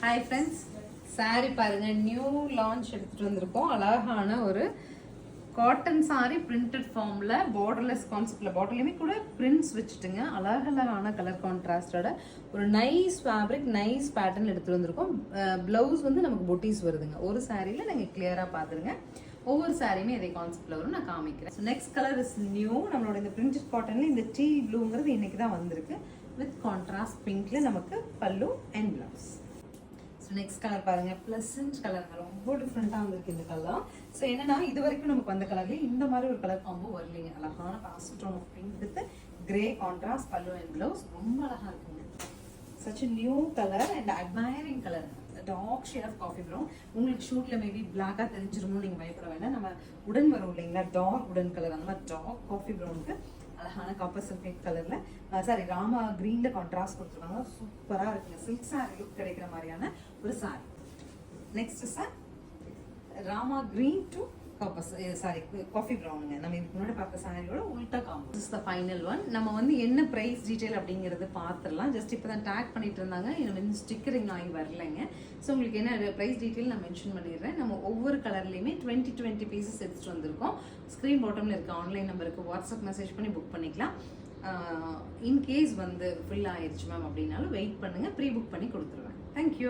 Hi friends, sorry பாருங்க, new launch எடுத்துட்டு வந்திருக்கோம். அழகான ஒரு காட்டன் சாரி பிரிண்டட் ஃபார்ம்ல பார்டர்லெஸ் கான்செப்ட்ல பார்டர்லையுமே கூட பிரிண்ட்ஸ் வச்சுட்டுங்க. அழகழகான கலர் கான்ட்ராஸ்டோட ஒரு நைஸ் ஃபேப்ரிக், நைஸ் பேட்டர்ன் எடுத்துட்டு வந்திருக்கோம். பிளவுஸ் வந்து நமக்கு பொட்டிஸ் வருதுங்க. ஒரு சாரியில நீங்க கிளியரா பாத்துருங்க. ஒவ்வொரு சாரியுமே இதே கான்செப்ட்ல வரும், நான் காமிக்கிறேன். Next colour is new. நம்மளோட இந்த பிரிண்டட் காட்டன்ல இந்த டீ ப்ளூங்கிறது இன்னைக்கு தான் வந்திருக்கு. வித் கான்ட்ராஸ்ட் பிங்க்ல நமக்கு பல்லு அண்ட் பிளவுஸ். நெக்ஸ்ட் கலர் பாருங்க, பிளசன்ட் கலர், ரொம்ப டிஃப்ரெண்டா வந்திருக்கு இந்த கலர். ஸோ என்னன்னா, இது வரைக்கும் நமக்கு வந்த கலர்ல இந்த மாதிரி ஒரு கலர் காம்போ வரலைங்க. அழகான pastel tone of pink with grey contrast pallu and blouse, ரொம்ப அழகா இருக்குங்க. Such new colour and admiring colour, dark shade of coffee brown. உங்களுக்கு ஷூட்ல மேபி பிளாக்கா தெரிஞ்சிருமோ, நீங்க பயப்பட வேண்டாம். நம்ம உடன் வரும் இல்லைங்களா, டார்க் உடன் கலர், அந்த மாதிரி டார்க் காஃபி ப்ரௌனுக்கு அழகான காப்பர் சில்க் கலர்ல, சாரி ராமா கிரீன்ல கான்ட்ராஸ்ட் கொடுத்துருக்காங்க. சூப்பரா இருக்குங்க. சில்க் சாரி லுக் கிடைக்கிற மாதிரியான ஒரு sari. Next sir, Rama green to copper, sari coffee ப்ரௌனுங்க. நம்ம இதுக்கு முன்னாடி பார்த்த சாரியோட உல்டா காம்போ. This the final one. நம்ம வந்து என்ன பிரைஸ் டீடைல் அப்படிங்கிறது பார்த்துடலாம். ஜஸ்ட் இப்போ தான் டேக் பண்ணிட்டு இருந்தாங்க, இன்னும் ஸ்டிக்கரிங் ஆகி வரலைங்க. ஸோ உங்களுக்கு என்ன ப்ரைஸ் டீட்டெயில் நான் மென்ஷன் பண்ணிடுறேன். நம்ம ஒவ்வொரு கலர்லையுமே 20 பீசஸ் எடுத்துட்டு வந்திருக்கோம். ஸ்க்ரீன் பாட்டம்ல இருக்க ஆன்லைன் நம்பருக்கு வாட்ஸ்அப் மெசேஜ் பண்ணி புக் பண்ணிக்கலாம். இன்கேஸ் வந்து ஃபில் ஆயிடுச்சு மேம் அப்படின்னாலும் வெயிட் பண்ணுங்க, ப்ரீ புக் பண்ணி கொடுத்துருவேன். தேங்க்யூ.